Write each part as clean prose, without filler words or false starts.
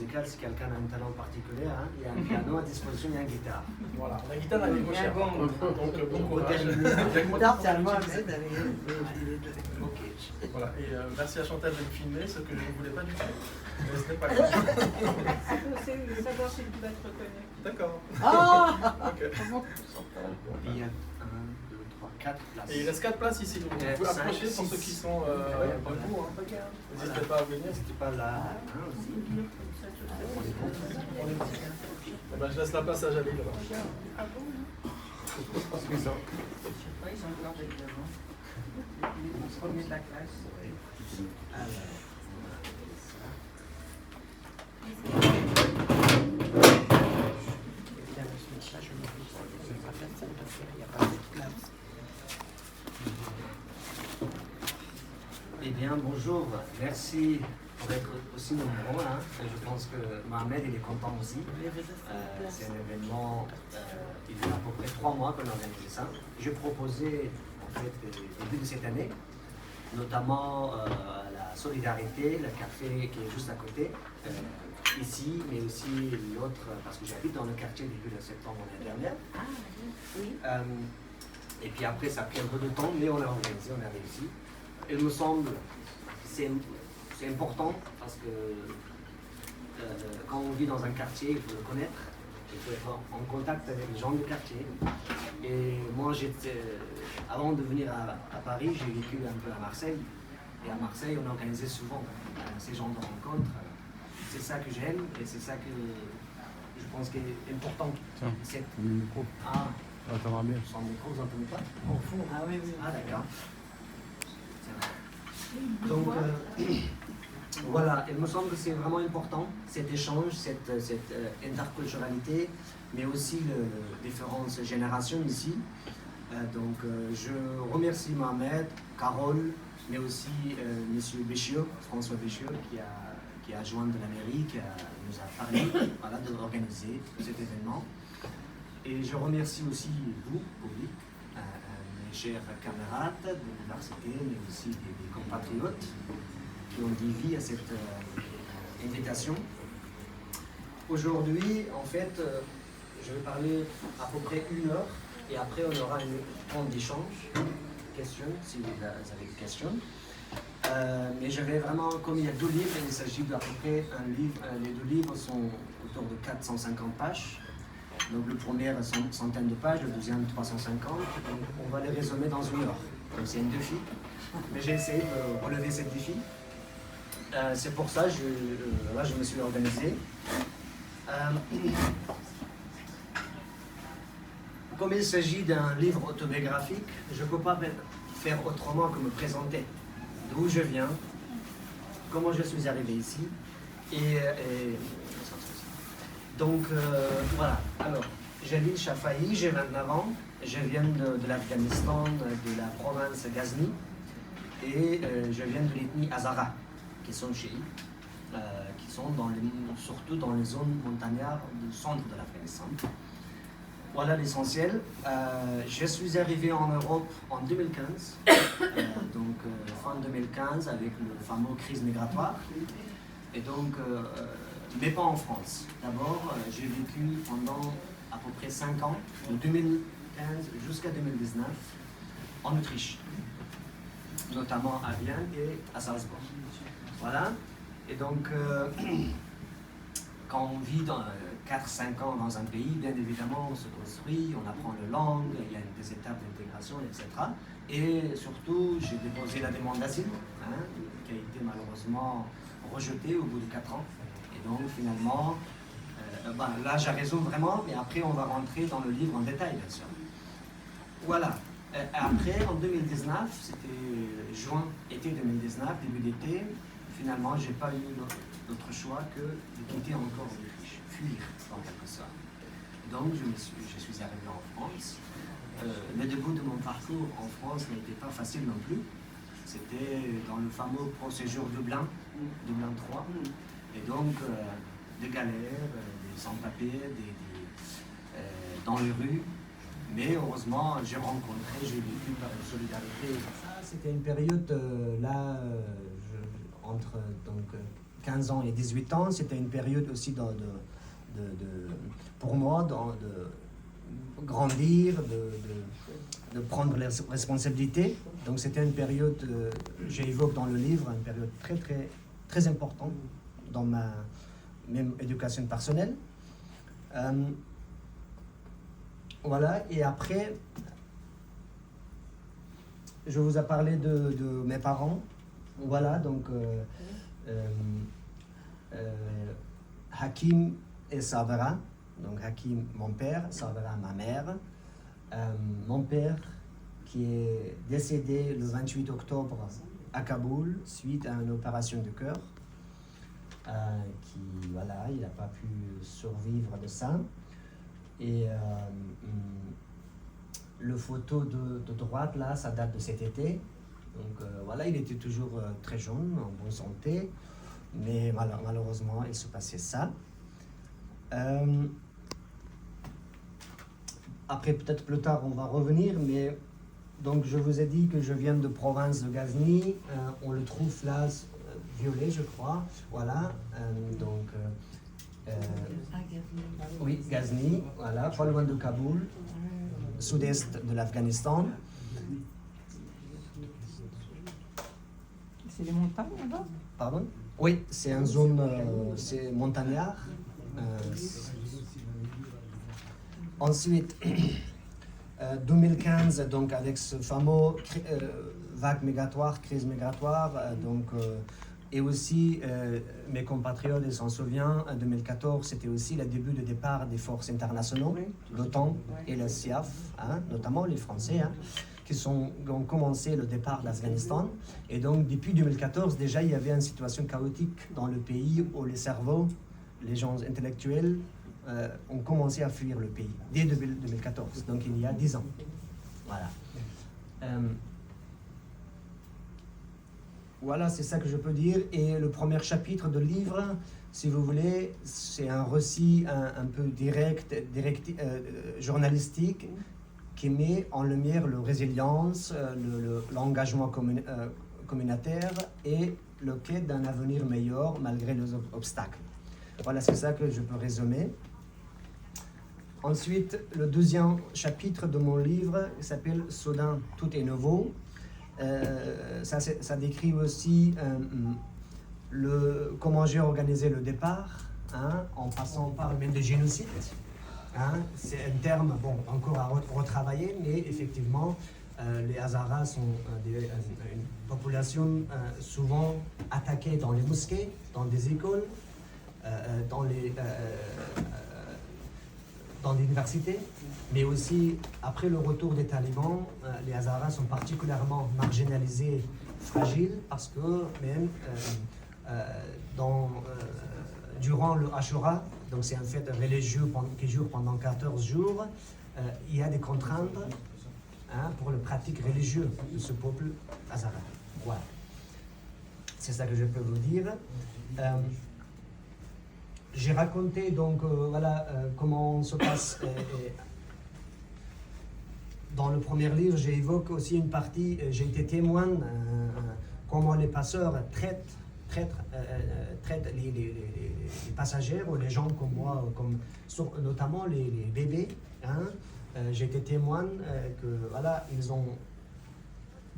musicale, si quelqu'un a un talent particulier, hein, il y a un piano à disposition, il y a une guitare. Voilà, la guitare elle est chère. Donc bon courage. Ok. Voilà, et merci à Chantal de me filmer, ce que je ne voulais pas du tout. Mais ce n'est pas grave. C'est savoir si tu vas te reconnaître. D'accord. Ah Ok. Il y a 1, 2, 3, 4 places. Et il reste 4 places ici, donc vous pouvez approcher pour ceux qui sont debout. N'hésitez pas à venir. C'était pas là. Hein, aussi. Eh ben, je laisse la place à Jalil. Ah bon? Excusez-moi. Ils sont encore devant. Le premier de la classe. Eh bien, bonjour. Merci pour être aussi nombreux. Hein. Je pense que Mohamed, il est content aussi. C'est un événement, il y a à peu près 3 mois qu'on a organisé ça. Je proposais, en fait, au début de cette année, notamment la solidarité, le café qui est juste à côté, ici, mais aussi l'autre, parce que j'habite dans le quartier depuis le septembre l'année dernière. Ah, oui. Et puis après, ça a pris un peu de temps, mais on a organisé, on a réussi. Il me semble, c'est important parce que quand on vit dans un quartier, il faut le connaître, il faut être en contact avec les gens du quartier. Et moi, avant de venir à Paris, j'ai vécu un peu à Marseille. Et à Marseille, on organisait souvent ces genres de rencontres. C'est ça que j'aime et c'est ça que je pense qui est important. Tiens, le micro. Ah, Attends, bien. sans micro, vous n'entendez pas? Au fond. Ah oui, oui. Ah, d'accord. Donc, voilà, il me semble que c'est vraiment important, cet échange, cette interculturalité, mais aussi les différentes générations ici. Donc, je remercie Mohamed, Carole, mais aussi Monsieur Béchiot, François Béchiot, qui a joint de la mairie, qui nous a parlé voilà, d'organiser cet événement. Et je remercie aussi vous, public, mes chers camarades de l'université, mais aussi des compatriotes qui ont dit oui à cette invitation. Aujourd'hui, en fait, je vais parler à peu près 1 heure et après on aura une temps d'échange, questions, si vous avez des questions. Mais je vais vraiment, comme il y a 2 livres, il s'agit d'à peu près un livre, les 2 livres sont autour de 450 pages. Donc le premier a une centaine de pages, le deuxième 350. Donc on va les résumer dans 1 heure. Donc c'est un défi. Mais j'ai essayé de relever ce défi. C'est pour ça que je me suis organisé. Comme il s'agit d'un livre autobiographique, je ne peux pas faire autrement que me présenter d'où je viens, comment je suis arrivé ici. Donc voilà, alors Jalil Shafaï, j'ai 29 ans, je viens de l'Afghanistan, de la province Ghazni, et je viens de l'ethnie Hazara, qui sont chiites, qui sont surtout dans les zones montagnardes du centre de l'Afghanistan. Voilà l'essentiel. Je suis arrivé en Europe en 2015, donc fin 2015 avec le fameux crise migratoire, et donc mais pas en France. D'abord, j'ai vécu pendant à peu près 5 ans, de 2015 jusqu'à 2019, en Autriche, notamment à Vienne et à Salzbourg. Voilà. Et donc, quand on vit dans 4-5 ans dans un pays, bien évidemment, on se construit, on apprend la langue, il y a des étapes d'intégration, etc. Et surtout, j'ai déposé la demande d'asile, hein, qui a été malheureusement rejetée au bout de 4 ans. Et donc, finalement, là, j'ai raison vraiment, mais après, on va rentrer dans le livre en détail, bien sûr. Voilà. Après, en 2019, c'était juin, été 2019, début d'été, finalement, je n'ai pas eu d'autre choix que de quitter encore l'Autriche, fuir en quelque sorte. Donc, je suis arrivé en France. Le début de mon parcours en France n'était pas facile non plus. C'était dans le fameux procédure Dublin 3. Et donc, des galères, des sans-papiers, dans les rues. Mais heureusement, j'ai vécu par la solidarité. Ça, c'était une période entre donc, 15 ans et 18 ans, c'était une période aussi pour moi de grandir, de prendre les responsabilités. Donc c'était une période, j'évoque dans le livre, une période très très très importante dans ma même éducation personnelle. Voilà, et après, je vous ai parlé de mes parents. Voilà, donc Hakim et Sabra. Donc Hakim, mon père, Sabra, ma mère. Mon père qui est décédé le 28 octobre à Kaboul suite à une opération de cœur. Voilà, il n'a pas pu survivre de ça. Et le photo de droite, là, ça date de cet été. Donc voilà, il était toujours très jeune, en bonne santé. Mais malheureusement, il se passait ça. Après, peut-être plus tard, on va revenir, mais donc je vous ai dit que je viens de province de Ghazni. On le trouve là, violet, je crois. Voilà, donc... oui, Ghazni, voilà, pas loin de Kaboul, sud-est de l'Afghanistan. C'est les montagnes là-bas? Pardon? Oui, c'est une zone c'est montagnard. Ensuite, 2015, donc avec ce fameux vague migratoire, crise migratoire, et aussi mes compatriotes, ils s'en souviennent, en 2014, c'était aussi le début de départ des forces internationales, l'OTAN et la CIAF, notamment les Français, qui ont commencé le départ d'Afghanistan. Et donc, depuis 2014, déjà, il y avait une situation chaotique dans le pays où les cerveaux, les gens intellectuels, ont commencé à fuir le pays, dès 2014, donc il y a 10 ans. Voilà. Voilà, c'est ça que je peux dire. Et le premier chapitre de livre, si vous voulez, c'est un récit un peu direct, journalistique, qui met en lumière la résilience, l'engagement communautaire et le quête d'un avenir meilleur malgré les obstacles. Voilà, c'est ça que je peux résumer. Ensuite, le deuxième chapitre de mon livre s'appelle « Soudain, tout est nouveau ». Ça décrit aussi comment j'ai organisé le départ, en passant par même des génocides. C'est un terme encore à retravailler, mais effectivement, les Hazaras sont une population souvent attaquée dans les mosquées, dans des écoles, dans l'université, mais aussi après le retour des talibans, les Hazaras sont particulièrement marginalisés, fragiles, parce que même durant le Ashura, donc c'est un fête religieux qui dure pendant 14 jours, il y a des contraintes pour la pratique religieuse de ce peuple Hazara. Voilà. C'est ça que je peux vous dire. J'ai raconté donc comment se passe. Dans le premier livre, j'évoque aussi une partie. J'ai été témoin comment les passeurs traitent les passagers ou les gens comme moi, notamment les bébés. J'ai été témoin que ils ont,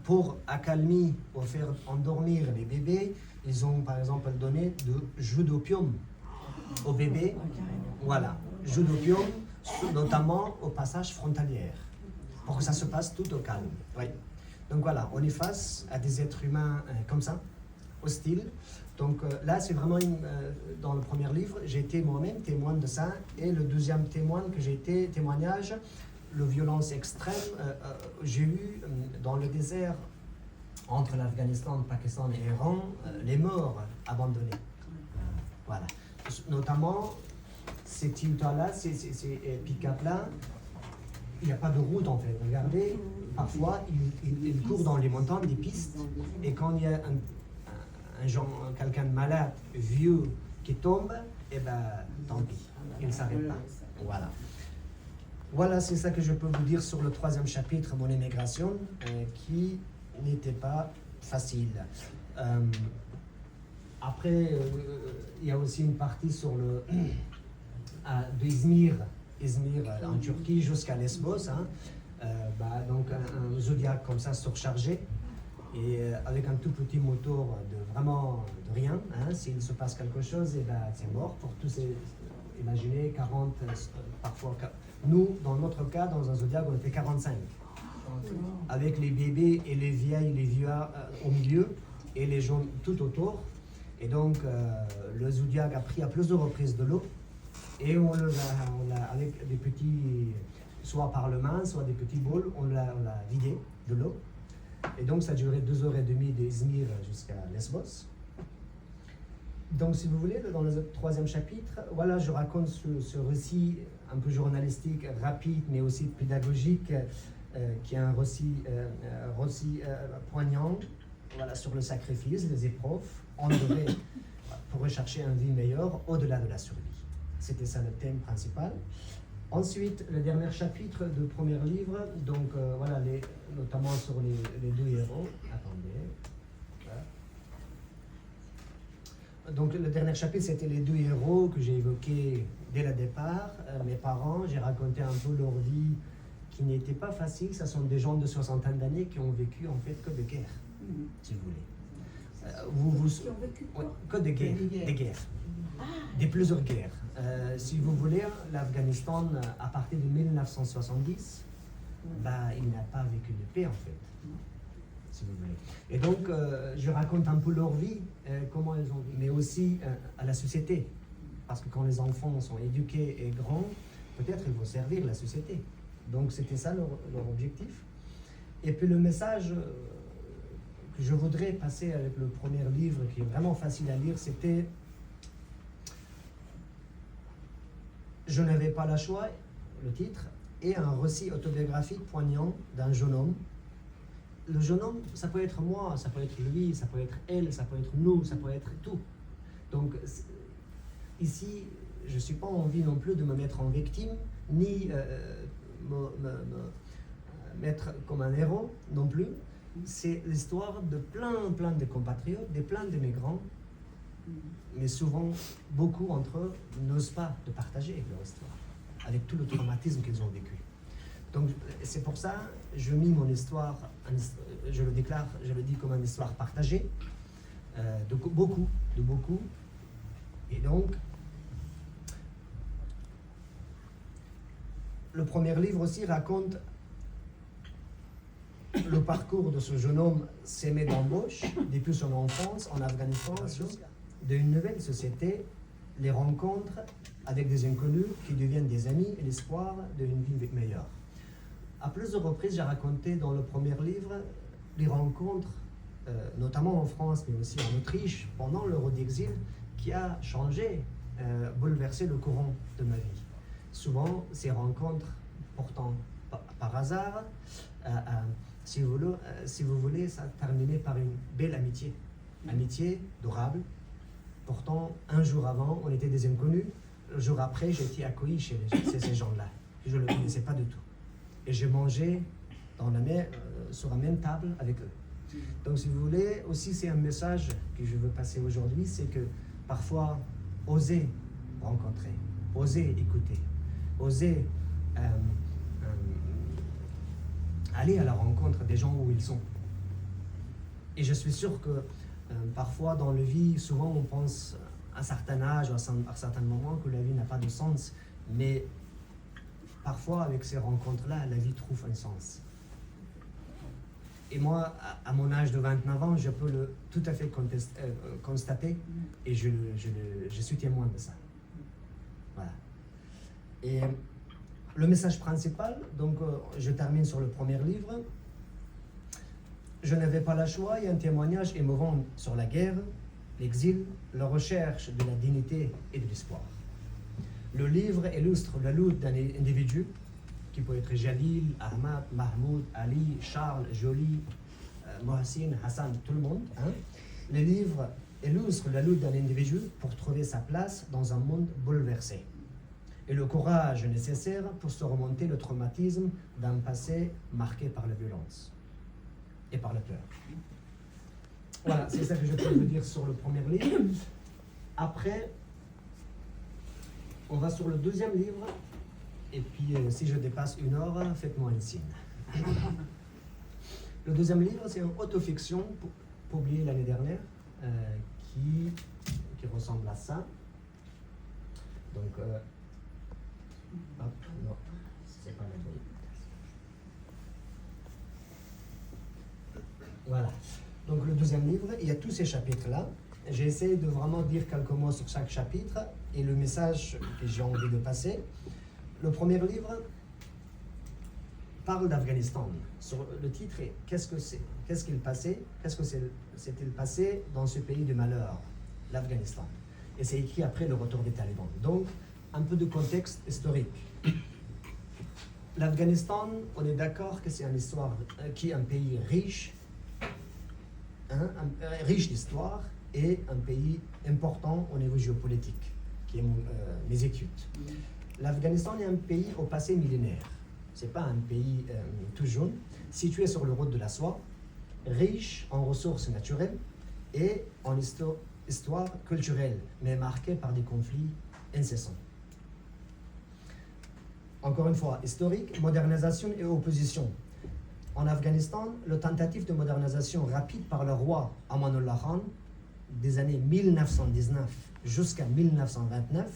pour accalmie, pour faire endormir les bébés, ils ont par exemple donné de jus d'opium aux bébés. Voilà, jus d'opium, notamment au passage frontalier, pour que ça se passe tout au calme. Oui. Donc voilà, on est face à des êtres humains comme ça, hostiles. Donc là, c'est vraiment dans le premier livre, j'ai été moi-même témoin de ça. Et le deuxième témoignage, la violence extrême, j'ai eu dans le désert entre l'Afghanistan, le Pakistan et l'Iran, les morts abandonnés. Voilà. Notamment, ces tiltas-là, ces pick-up-là, il n'y a pas de route en fait. Regardez, parfois, ils courent dans les montagnes, des pistes, et quand il y a quelqu'un de malade, vieux, qui tombe, tant pis, il ne s'arrête pas. Voilà. Voilà, c'est ça que je peux vous dire sur le troisième chapitre, mon immigration, qui n'était pas facile. Après, il y a aussi une partie sur d'Izmir, en Turquie jusqu'à Lesbos. Hein. Donc un zodiaque comme ça surchargé et avec un tout petit moteur de rien. Hein. S'il se passe quelque chose, c'est mort pour tous ces. Imaginez 40, parfois. Nous, dans notre cas, dans un zodiaque, on était 45. Avec les bébés et les vieilles, les vieux au milieu et les jeunes tout autour. Et donc, le zodiaque a pris à plusieurs reprises de l'eau et on l'a avec des petits, soit par le main, soit des petits bols, on l'a vidé de l'eau. Et donc, ça a duré 2h30 d'Izmir jusqu'à Lesbos. Donc, si vous voulez, dans le 3e chapitre, voilà, je raconte ce récit un peu journalistique, rapide, mais aussi pédagogique, qui est un récit poignant, voilà, sur le sacrifice, les épreuves, endurées pour rechercher une vie meilleure au-delà de la survie. C'était ça le thème principal. Ensuite, le dernier chapitre du premier livre, donc voilà, notamment sur les deux héros. Attendez. Voilà. Donc le dernier chapitre, c'était les deux héros que j'ai évoqués dès le départ. Mes parents, j'ai raconté un peu leur vie qui n'était pas facile. Ce sont des gens de soixantaine d'années qui ont vécu en fait que de guerre, si vous voulez. Qui ont vécu quoi? Que de guerre, des guerres. Des plusieurs guerres. Si vous voulez, l'Afghanistan, à partir de 1970, il n'a pas vécu de paix en fait, si vous voulez. Et donc, je raconte un peu leur vie, comment ils ont vécu, mais aussi à la société. Parce que quand les enfants sont éduqués et grands, peut-être ils vont servir la société. Donc, c'était ça leur objectif. Et puis le message que je voudrais passer avec le premier livre, qui est vraiment facile à lire, c'était « Je n'avais pas le choix », le titre, et un récit autobiographique poignant d'un jeune homme. Le jeune homme, ça peut être moi, ça peut être lui, ça peut être elle, ça peut être nous, ça peut être tout. Donc ici, je ne suis pas envie non plus de me mettre en victime, ni me mettre comme un héros non plus. C'est l'histoire de plein de compatriotes, de plein de migrants, mais souvent, beaucoup d'entre eux n'osent pas de partager leur histoire, avec tout le traumatisme qu'ils ont vécu. Donc, c'est pour ça que je mis mon histoire, je le déclare, je le dis comme une histoire partagée, de beaucoup. Et donc, le premier livre aussi raconte le parcours de ce jeune homme sémé d'embauche depuis son enfance en Afghanistan d'une nouvelle société, les rencontres avec des inconnus qui deviennent des amis et l'espoir d'une vie meilleure. À plusieurs reprises, j'ai raconté dans le premier livre les rencontres, notamment en France, mais aussi en Autriche, pendant l'Euro d'exil, qui a changé, bouleversé le courant de ma vie. Souvent, ces rencontres, pourtant par hasard, si vous voulez, ça a terminé par une belle amitié. Amitié durable. Pourtant, un jour avant, on était des inconnus. Le jour après, j'ai été accueilli chez ces gens-là. Je ne les connaissais pas du tout. Et j'ai mangé sur la même table avec eux. Donc, si vous voulez, aussi, c'est un message que je veux passer aujourd'hui, c'est que parfois, oser rencontrer, oser écouter, oser aller à la rencontre des gens où ils sont. Et je suis sûr que parfois dans la vie, souvent on pense à un certain âge, à un certain moment que la vie n'a pas de sens, mais parfois avec ces rencontres-là, la vie trouve un sens. Et moi, à mon âge de 29 ans, je peux tout à fait constater et je suis témoin de ça. Voilà. Et le message principal, donc je termine sur le premier livre. Je n'avais pas le choix, il y a un témoignage émouvant sur la guerre, l'exil, la recherche de la dignité et de l'espoir. Le livre illustre la lutte d'un individu, qui peut être Jalil, Ahmad, Mahmoud, Ali, Charles, Jolie, Mohsin, Hassan, tout le monde. Hein. Le livre illustre la lutte d'un individu pour trouver sa place dans un monde bouleversé et le courage nécessaire pour surmonter le traumatisme d'un passé marqué par la violence et par la peur. Voilà, c'est ça que je peux vous dire sur le premier livre. Après, on va sur le deuxième livre. Et puis, si je dépasse 1 heure, faites-moi un signe. Le deuxième livre, c'est une autofiction publiée l'année dernière qui ressemble à ça. Donc, hop, non, c'est pas la bonne. Voilà. Donc, le deuxième livre, il y a tous ces chapitres-là. J'ai essayé de vraiment dire quelques mots sur chaque chapitre et le message que j'ai envie de passer. Le premier livre parle d'Afghanistan. Le titre est « Qu'est-ce que c'est ? Qu'est-ce qu'il passait ? Qu'est-ce que s'est-il passé dans ce pays de malheur, l'Afghanistan ?» Et c'est écrit après le retour des talibans. Donc, un peu de contexte historique. L'Afghanistan, on est d'accord que c'est une histoire qui est un pays riche, riche d'histoire et un pays important au niveau géopolitique, qui est mes études. L'Afghanistan est un pays au passé millénaire. Ce n'est pas un pays tout jeune, situé sur le route de la soie, riche en ressources naturelles et en histoire culturelle, mais marqué par des conflits incessants. Encore une fois, historique, modernisation et opposition. En Afghanistan, la tentative de modernisation rapide par le roi Amanullah Khan des années 1919 jusqu'à 1929,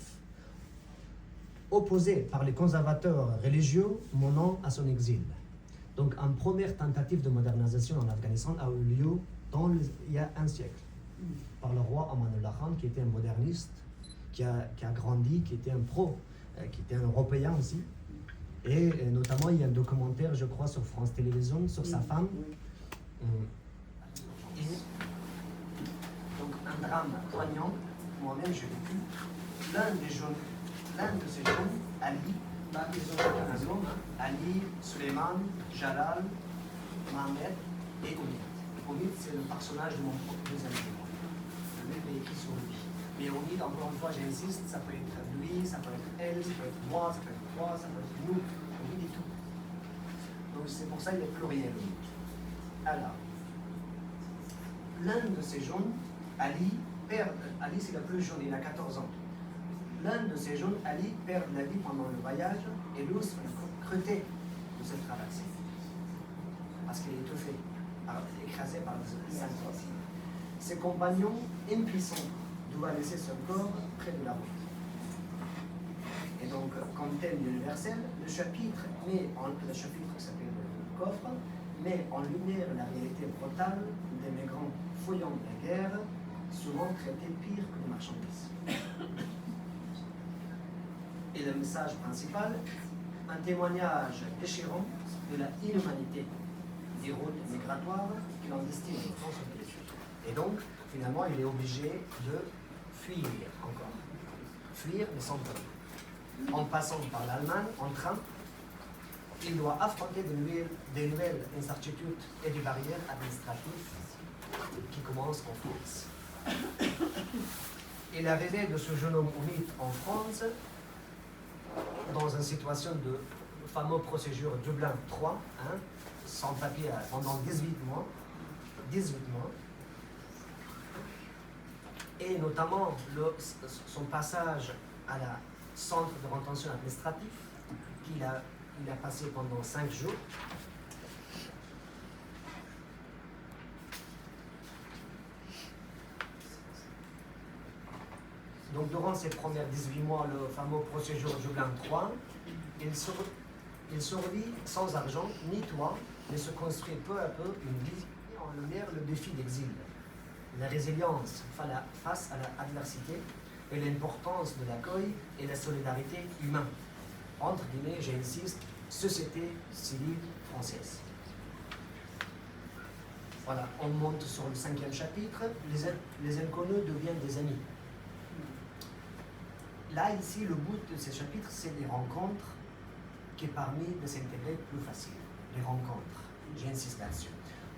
opposée par les conservateurs religieux menant à son exil. Donc, une première tentative de modernisation en Afghanistan a eu lieu il y a un siècle, par le roi Amanullah Khan, qui était un moderniste, qui a grandi, qui était un qui était un Européen aussi. Et notamment, il y a un documentaire, je crois, sur France Télévisions, sur sa femme. Et donc, un drame poignant, moi-même j'ai vécu. L'un de ces jeunes, Ali, Ali, Suleiman, Jalal, Mohamed et Omid. Omid, c'est le personnage de mon deuxième livre. Le livre est écrit sur lui. Mais Omid, encore une fois, j'insiste, ça peut être lui, ça peut être elle, ça peut être moi, ça peut être toi, ça peut être nous. Omid et tout. Donc c'est pour ça qu'il est pluriel, Omid. Alors, l'un de ces jeunes, Ali c'est le plus jeune, il a 14 ans. L'un de ces jeunes, Ali, perd la vie pendant le voyage et l'os est creuté de cette traversée. Parce qu'il est étouffé, écrasé par les symptômes. Ses compagnons, impuissants, doivent laisser son corps près de la route. Et donc, comme thème universel, le chapitre qui s'appelle le coffre, met en lumière la réalité brutale des migrants fouillant la guerre, souvent traités pire que des marchandises. Et le message principal, un témoignage déchirant de la inhumanité des routes migratoires qui l'ont destiné dans son pays. Et donc, finalement, il est obligé de fuir encore. Fuir, mais sans peur. En passant par l'Allemagne, en train, il doit affronter des nouvelles incertitudes et des barrières administratives qui commencent en France. Et l'arrivée de ce jeune homme Omid en France, dans une situation de fameuse procédure Dublin 3, sans papier pendant 18 mois, et notamment son passage à la centre de rétention administratif qu'il a passé pendant 5 jours. Donc durant ces premiers 18 mois, le fameux procédure Dublin 3, il survit sans argent ni toit, mais se construit peu à peu une vie en lumière le défi d'exil. La résilience face à l'adversité et l'importance de l'accueil et la solidarité humaine. Entre guillemets, j'insiste, société civile française. Voilà, on monte sur le 5e chapitre, les inconnus deviennent des amis. Là, ici, le but de ces chapitres, c'est des rencontres qui permettent de s'intégrer plus facile. Les rencontres, j'insiste là-dessus.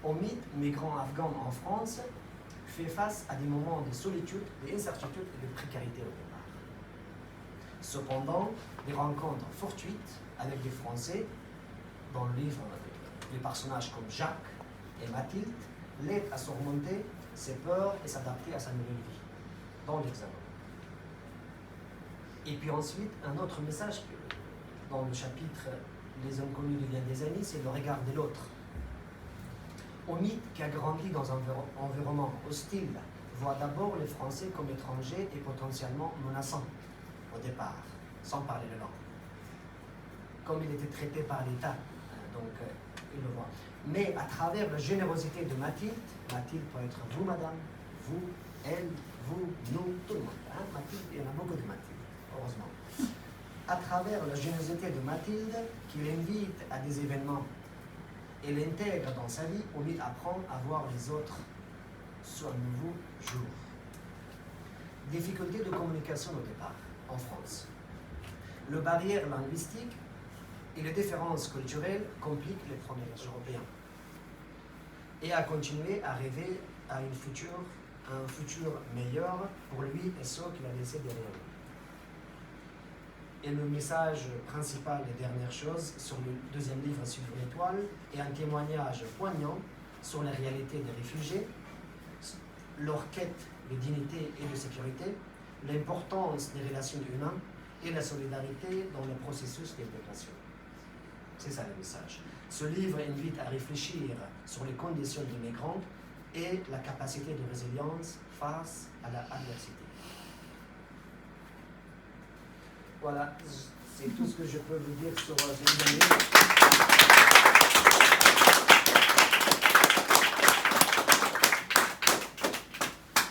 Omid, migrant afghan en France, fait face à des moments de solitude, d'incertitude et de précarité au départ. Cependant, des rencontres fortuites avec des Français, dans le livre, des personnages comme Jacques et Mathilde, l'aident à surmonter ses peurs et s'adapter à sa nouvelle vie dans l'Hexagone. Et puis ensuite, un autre message dans le chapitre Les hommes connus deviennent des amis, c'est le regard de l'autre. Omid, qui a grandi dans un environnement hostile, voit d'abord les Français comme étrangers et potentiellement menaçants au départ, sans parler le langue. Comme il était traité par l'État, donc il le voit. Mais à travers la générosité de Mathilde, Mathilde peut être vous, madame, vous, elle, vous, nous, tout le monde. Hein? Mathilde, il y en a beaucoup de Mathilde, heureusement. À travers la générosité de Mathilde, qui l'invite à des événements et l'intègre dans sa vie, Omid apprend à voir les autres sur un nouveau jour. Difficulté de communication au départ, en France. Le barrière linguistique et les différences culturelles compliquent les premiers Européens. Et a continué à rêver à un futur meilleur pour lui et ceux qu'il a laissés derrière lui. Et le message principal des dernières choses sur le deuxième livre sur l'étoile est un témoignage poignant sur la réalité des réfugiés, leur quête de dignité et de sécurité, l'importance des relations humaines et la solidarité dans le processus d'intégration. C'est ça le message. Ce livre invite à réfléchir sur les conditions des migrants et la capacité de résilience face à l'adversité. Voilà, c'est tout ce que je peux vous dire sur cette année.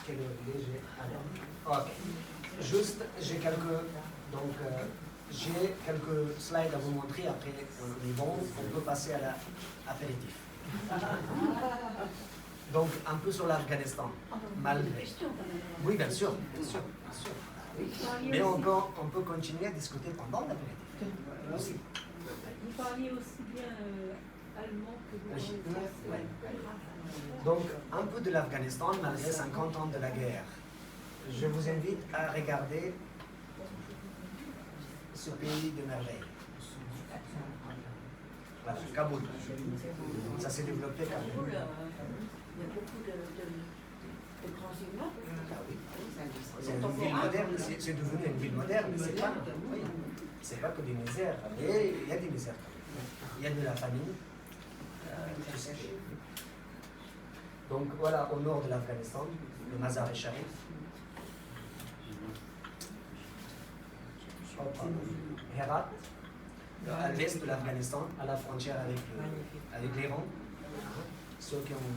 Quelle heure il est? Ok. Juste, j'ai quelques slides à vous montrer. Après, on est bon, on peut passer à l'apéritif. Donc, un peu sur l'Afghanistan, malgré. Oui, bien sûr, bien sûr, bien sûr. Oui. Mais on peut continuer à discuter pendant l'apéritif aussi. Vous parliez aussi bien allemand que français. Donc, un peu de l'Afghanistan, malgré 50 ans de la guerre. Je vous invite à regarder ce pays de merveille. Voilà, Kaboul. Ça s'est développé Kaboul. Il y a beaucoup de grands immeubles. Ah oui. C'est une ville moderne, c'est devenu une ville moderne, mais c'est pas que des misères, mais il y a des misères. Il y a de la famine. Donc voilà, au nord de l'Afghanistan, le Mazar-e-Sharif. Herat, à l'est de l'Afghanistan, à la frontière avec l'Iran. Ceux qui ont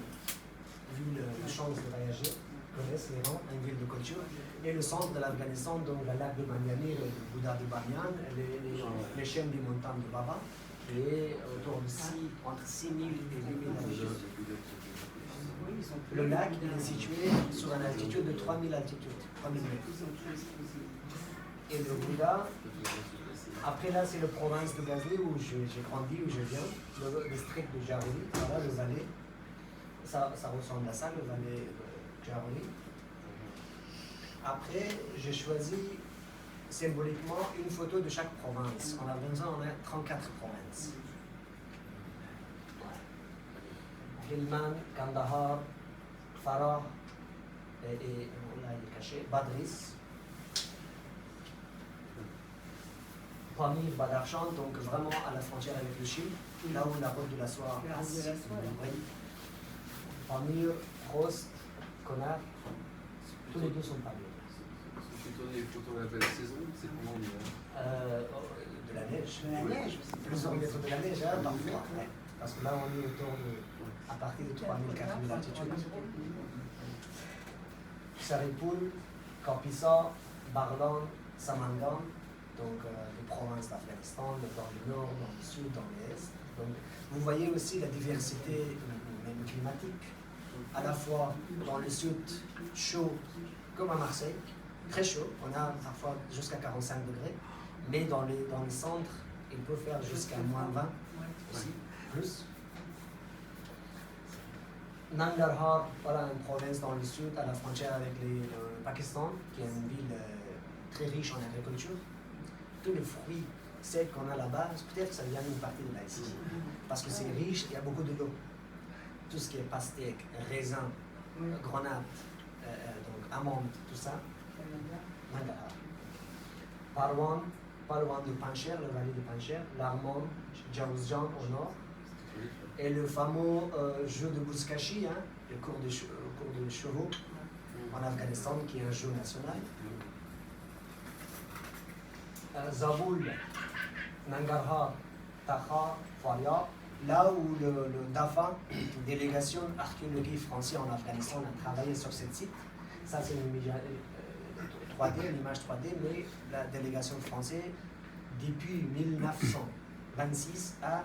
vu la chance de voyager connaissent l'Iran, une ville de culture. Et le centre de l'Afghanistan, donc le lac de Banyamir, le Bouddha de Banyan, les chaînes des montagnes de Baba, et autour de entre 6 000 et 8 000 habitants. Le lac il est situé sur une altitude de 3 000 altitudes, 3 000 mètres. Et le Bouddha, après là c'est la province de Ghazni où j'ai grandi, où je viens, le district de Jaroli, voilà le Valais. Ça ressemble à ça, le Valais de Jaroli. Après, j'ai choisi symboliquement une photo de chaque province. En Afghanistan, on a 34 provinces. Helmand, Kandahar, Farah, et là il est caché, Badris, Pamir, Badakhshan, donc vraiment à la frontière avec le Chine, là où la route de la soie passe. Oui. Pamir, Khost, Konar, tous les deux sont Pamir. Les photos de la saison, c'est comment de la neige. Plusieurs mètres de la neige, hein, parfois. Ouais. Parce que là, on est autour à partir de 3 000, 4 000 d'altitude. Saripul, Kapisa, Barlan, Samangan, donc les provinces d'Afghanistan, dans le nord, dans le sud, dans l'est. Donc, vous voyez aussi la diversité même climatique. À la fois dans le sud, chaud, comme à Marseille, très chaud, on a parfois jusqu'à 45 degrés, mais dans les centres, il peut faire jusqu'à moins 20 aussi, plus. Nangarhar, voilà une province dans le sud, à la frontière avec le Pakistan, qui est une ville très riche en agriculture. Tous les fruits secs qu'on a là-bas, peut-être que ça vient d'une partie de l'Asie, parce que c'est riche, il y a beaucoup de l'eau. Tout ce qui est pastèque, raisin, Grenade, donc Amande, tout ça. Nangara. Parwan de Pancher, le vallée de Pancher, l'Armande, Djaouzjan au nord. Et le fameux jeu de Buzkashi, hein, le cours de chevaux en Afghanistan, qui est un jeu national. Zaboul, Nangarhar, Taha, Faria, là où le DAFA, délégation archéologie française en Afghanistan, a travaillé sur ce site. Ça, c'est une image 3D, mais la délégation française, depuis 1926, a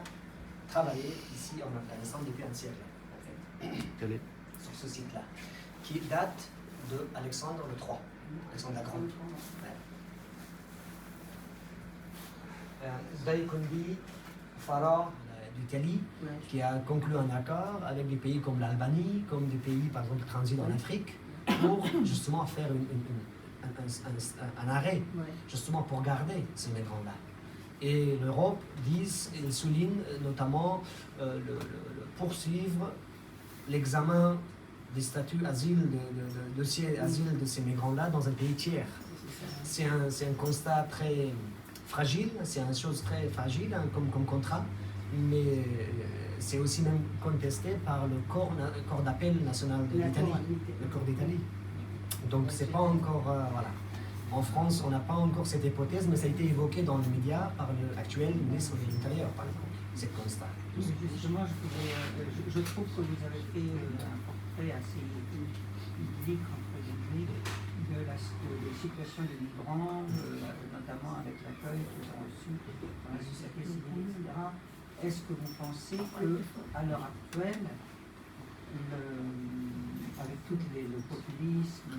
travaillé ici en Afghanistan depuis un siècle, en fait, sur ce site-là, qui date de Alexandre III, Alexandre la Grande. Daïkondi, Farah d'Italie, qui a conclu un accord avec des pays comme l'Albanie, comme des pays, par exemple, transit en Afrique, pour justement faire un arrêt, justement pour garder ces migrants-là. Et l'Europe il souligne notamment poursuivre l'examen des statuts asile, de dossiers asile de ces migrants-là dans un pays tiers. C'est un constat très fragile, c'est une chose très fragile hein, comme contrat, mais c'est aussi même contesté par le corps d'appel national d'Italie, le corps d'Italie. Donc c'est pas encore, voilà. En France, on n'a pas encore cette hypothèse, mais ça a été évoqué dans les médias par l'actuel ministre de l'Intérieur, par exemple, c'est constat. Justement, je trouve que vous avez fait un portrait assez idyllique, entre guillemets, de la situation des migrants, notamment avec l'accueil qu'ils ont reçu dans la société civile, etc. Est-ce que vous pensez qu'à l'heure actuelle, avec tout le populisme,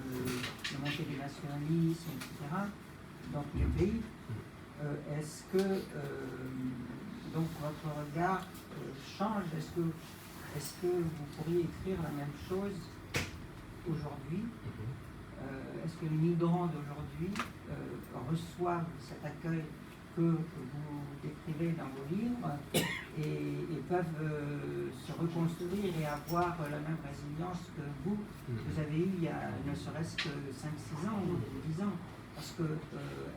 la montée du nationalisme, etc., dans tous les pays, est-ce que donc votre regard change? Est-ce que vous pourriez écrire la même chose aujourd'hui? Est-ce que les migrants d'aujourd'hui reçoivent cet accueil que vous décrivez dans vos livres et peuvent se reconstruire et avoir la même résilience que vous avez eu il y a ne serait-ce que 5-6 ans ou 10 ans? Parce que,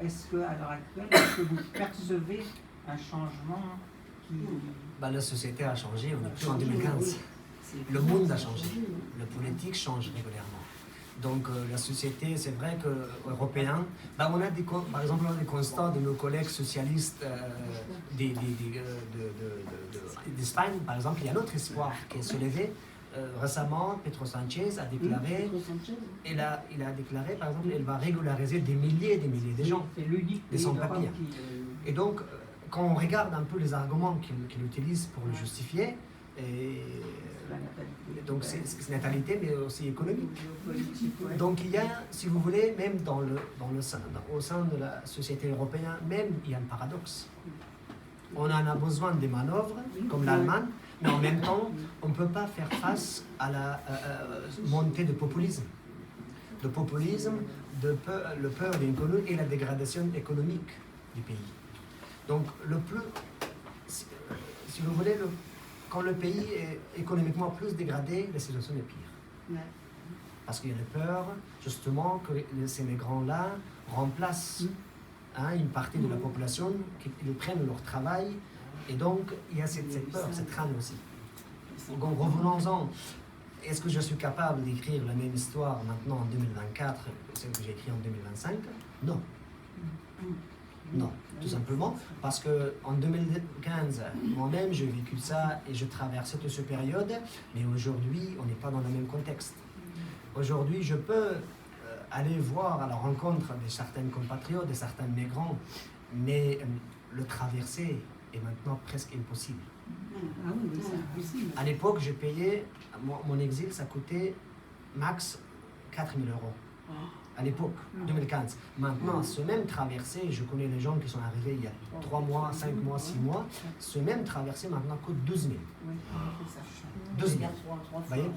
est-ce qu'à l'heure actuelle, est-ce que vous percevez un changement qui... La société a changé, on n'est plus en 2015. Le monde a changé, le politique change régulièrement. Donc la société, c'est vrai qu'européen, on a par exemple des constats de nos collègues socialistes d'Espagne, par exemple, il y a un autre espoir qui est soulevé. Récemment, Pedro Sanchez a déclaré, il a déclaré, par exemple, elle va régulariser des milliers et des milliers de gens, des sans-papiers. Et donc, quand on regarde un peu les arguments qu'il utilise pour le justifier, donc c'est natalité, mais aussi économique. Donc il y a, si vous voulez, même au sein de la société européenne, même il y a un paradoxe. On en a besoin des manœuvres, comme l'Allemagne, mais en même temps, on ne peut pas faire face à la montée de populisme. Le populisme, le peur de l'inconnu et la dégradation économique du pays. Donc si vous voulez, quand le pays est économiquement plus dégradé, la situation est pire. Parce qu'il y a la peur, justement, que ces migrants-là remplacent une partie de la population, qu'ils prennent leur travail, et donc il y a cette peur, cette crainte aussi. Donc revenons-en, est-ce que je suis capable d'écrire la même histoire maintenant en 2024 que celle que j'ai écrite en 2025? Non. Non, tout simplement parce qu'en 2015, moi-même, j'ai vécu ça et je traversais toute cette période, mais aujourd'hui, on n'est pas dans le même contexte. Aujourd'hui, je peux aller voir à la rencontre de certains compatriotes, de certains migrants, mais le traverser est maintenant presque impossible. Ah oui, c'est impossible. À l'époque, j'ai payé, mon exil, ça coûtait max 4 000 euros. À l'époque, 2015. Maintenant, ce même traversée, je connais les gens qui sont arrivés il y a 3 mois, 5 mois, 6 mois, ce même traversée maintenant coûte 12 000. 12 000. Vous voyez?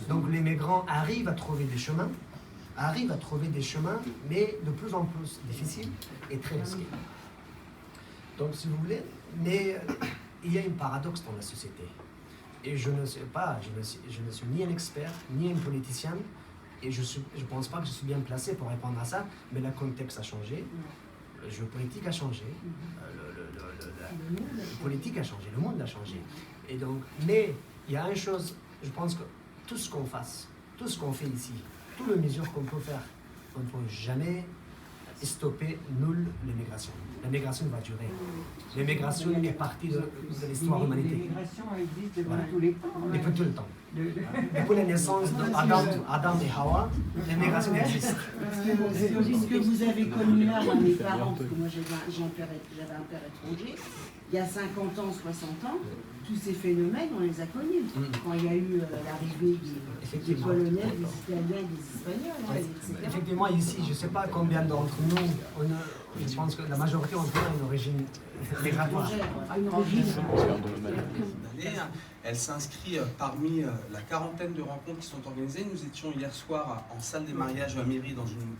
Donc les migrants arrivent à trouver des chemins, mais de plus en plus difficiles et très risqués. Donc si vous voulez, mais il y a un paradoxe dans la société. Et je ne sais pas, je ne suis ni un expert, ni un politicien, et je ne pense pas que je suis bien placé pour répondre à ça, mais le contexte a changé, le jeu politique a changé, le politique a changé, le monde a changé. Et donc, mais il y a une chose, je pense que tout ce qu'on fasse, tout ce qu'on fait ici, toutes les mesures qu'on peut faire, on ne peut jamais stopper nul l'immigration. L'immigration va durer. L'immigration est partie de l'histoire humanitaire. L'immigration existe depuis tous les temps. Depuis tout le temps. Depuis la naissance d'Adam et Hawa, l'immigration existe. Ce que vous avez connu là, moi, mes parents, parce que moi j'avais un père étranger, il y a 50 ans, 60 ans, tous ces phénomènes, on les a connus. Quand il y a eu l'arrivée des Polonais, des Italiens, des Espagnols, etc. Effectivement, ici, je ne sais pas combien d'entre nous, je pense que la majorité ont une origine migratoire. Elle s'inscrit parmi la quarantaine de rencontres qui sont organisées. Nous étions hier soir en salle des mariages à Mairie dans une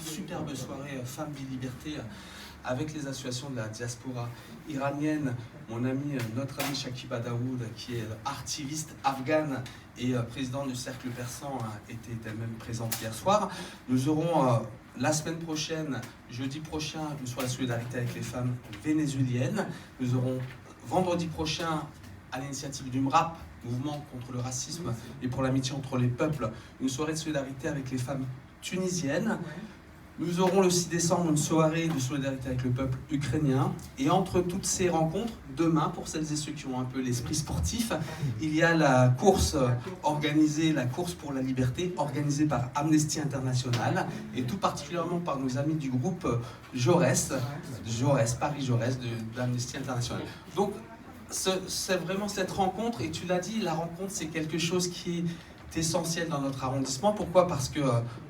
superbe soirée Femmes et Liberté avec les associations de la diaspora iranienne. Mon ami, notre ami Shakiba Daoud, qui est artiviste afghane et président du Cercle Persan, était elle-même présente hier soir. Nous aurons la semaine prochaine, jeudi prochain, une soirée de solidarité avec les femmes vénézuéliennes. Nous aurons vendredi prochain, à l'initiative du MRAP, Mouvement contre le racisme et pour l'amitié entre les peuples, une soirée de solidarité avec les femmes tunisiennes. Nous aurons le 6 décembre une soirée de solidarité avec le peuple ukrainien. Et entre toutes ces rencontres, demain, pour celles et ceux qui ont un peu l'esprit sportif, il y a la course organisée, la course pour la liberté, organisée par Amnesty International, et tout particulièrement par nos amis du groupe Jaurès, Paris-Jaurès d'Amnesty International. Donc, c'est vraiment cette rencontre, et tu l'as dit, la rencontre, c'est quelque chose qui est essentiel dans notre arrondissement. Pourquoi? Parce que,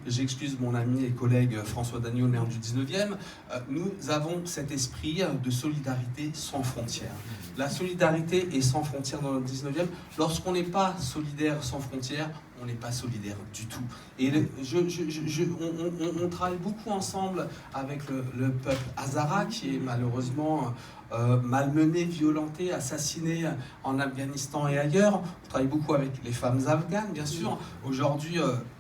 j'excuse mon ami et collègue François Dagneau, maire du 19e, nous avons cet esprit de solidarité sans frontières. La solidarité est sans frontières dans notre 19e. Lorsqu'on n'est pas solidaire sans frontières, on n'est pas solidaire du tout. Et on travaille beaucoup ensemble avec le peuple Hazara, qui est malheureusement malmené, violenté, assassiné en Afghanistan et ailleurs. On travaille beaucoup avec les femmes afghanes, bien sûr. Aujourd'hui,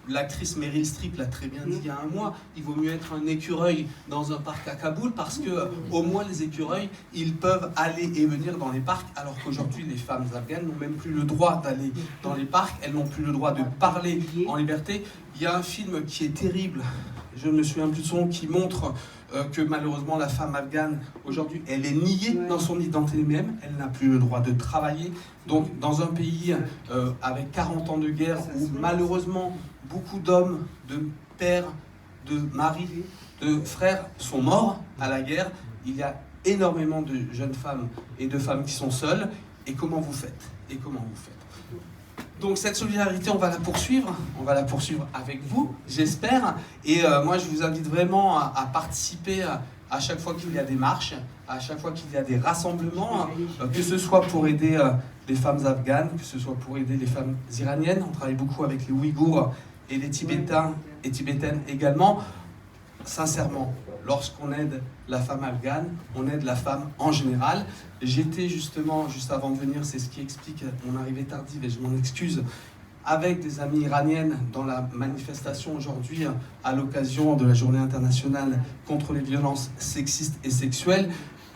l'actrice Meryl Streep l'a très bien dit il y a un mois, il vaut mieux être un écureuil dans un parc à Kaboul, parce que au moins les écureuils, ils peuvent aller et venir dans les parcs, alors qu'aujourd'hui les femmes afghanes n'ont même plus le droit d'aller dans les parcs, elles n'ont plus le droit de parler en liberté. Il y a un film qui est terrible, je ne me souviens plus de son nom, qui montre que malheureusement la femme afghane aujourd'hui, elle est niée dans son identité même, elle n'a plus le droit de travailler. Donc dans un pays avec 40 ans de guerre, où malheureusement beaucoup d'hommes, de pères, de maris, de frères sont morts à la guerre, il y a énormément de jeunes femmes et de femmes qui sont seules. Et comment vous faites? Donc cette solidarité, on va la poursuivre avec vous, j'espère. Et moi, je vous invite vraiment à participer à chaque fois qu'il y a des marches, à chaque fois qu'il y a des rassemblements, que ce soit pour aider les femmes afghanes, que ce soit pour aider les femmes iraniennes. On travaille beaucoup avec les Ouïghours et les Tibétains et Tibétaines également. Sincèrement, lorsqu'on aide la femme afghane, on aide la femme en général. J'étais justement, juste avant de venir, c'est ce qui explique mon arrivée tardive et je m'en excuse, avec des amies iraniennes dans la manifestation aujourd'hui à l'occasion de la Journée internationale contre les violences sexistes et sexuelles.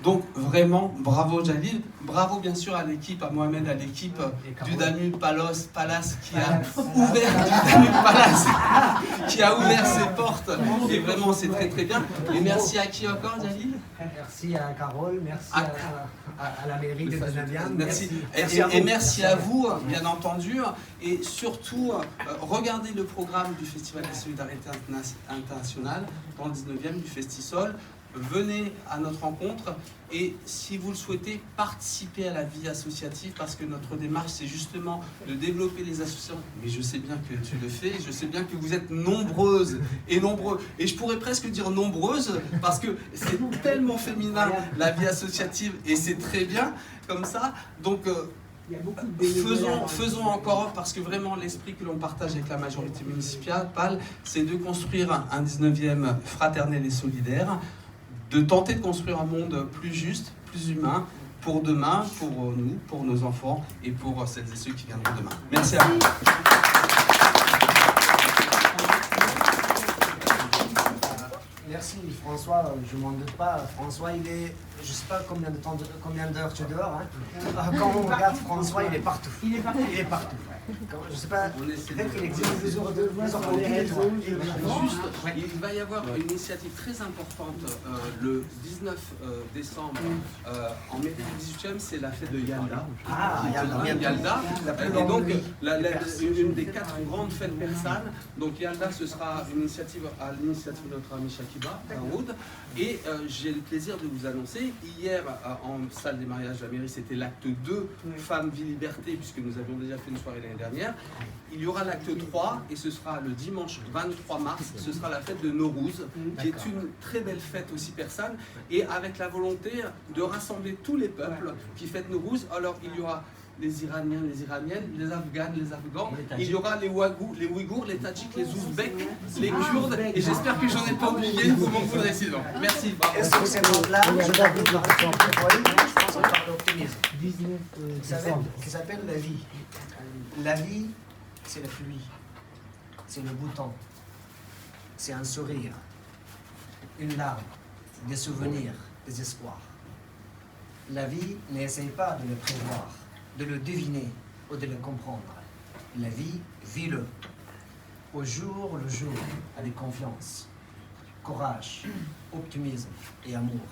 Donc vraiment, bravo Jalil, bravo bien sûr à l'équipe, à Mohamed, à l'équipe du Danube Palace qui a ouvert ses portes, et vraiment c'est très très bien. Et merci à qui encore, Jalil? Merci à Carole, merci à la mairie de Benavian. Merci. Et merci à vous, bien entendu. Et surtout, regardez le programme du Festival de Solidarité Internationale dans le 19e, du Festisol. Venez à notre rencontre et si vous le souhaitez, participez à la vie associative, parce que notre démarche, c'est justement de développer les associations. Mais je sais bien que tu le fais, je sais bien que vous êtes nombreuses et nombreux. Et je pourrais presque dire nombreuses, parce que c'est tellement féminin, la vie associative, et c'est très bien comme ça. Donc, faisons encore, parce que vraiment l'esprit que l'on partage avec la majorité municipale, c'est de construire un 19e fraternel et solidaire, de tenter de construire un monde plus juste, plus humain, pour demain, pour nous, pour nos enfants et pour celles et ceux qui viendront demain. Merci à vous. Merci François, je m'en doute pas. François, il est, je sais pas combien d'heures tu es dehors. Hein. Quand on regarde François, il est partout. Il est partout. Il est partout. Je sais pas, peut-être qu'il existe des heures de Juste, il va y avoir une initiative très importante le 19 décembre en mai 18e, c'est la fête de Yalda. Ah, Yalda. Et donc, une des 4 grandes fêtes persanes. Donc, Yalda, ce sera une initiative à l'initiative de notre ami Shakiba, Daoud. Et j'ai le plaisir de vous annoncer, hier, en salle des mariages de la mairie, c'était l'acte 2, Femmes, Vie, Liberté, puisque nous avions déjà fait une soirée l'année dernière. Il y aura l'acte 3, et ce sera le dimanche 23 mars, ce sera la fête de Nowruz, qui est une très belle fête aussi persane, et avec la volonté de rassembler tous les peuples qui fêtent Nowruz. Alors, il y aura les Iraniens, les Iraniennes, les Afghanes, les Afghans, il y aura les Ouïghours, les Tadjiks, les Ouzbeks, les Kurdes, et j'espère que j'en ai pas oublié au moment où récit. Merci. Et sur ces mots-là, je dois vous parler d'optimisme, qui s'appelle la vie. La vie, c'est la pluie, c'est le beau temps, c'est un sourire, une larme, des souvenirs, des espoirs. La vie, n'essaye pas de le prévoir, de le deviner ou de le comprendre. La vie, vis-le. Au jour le jour, avec confiance, courage, optimisme et amour.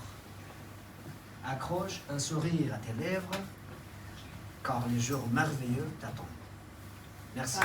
Accroche un sourire à tes lèvres, car les jours merveilleux t'attendent. Merci.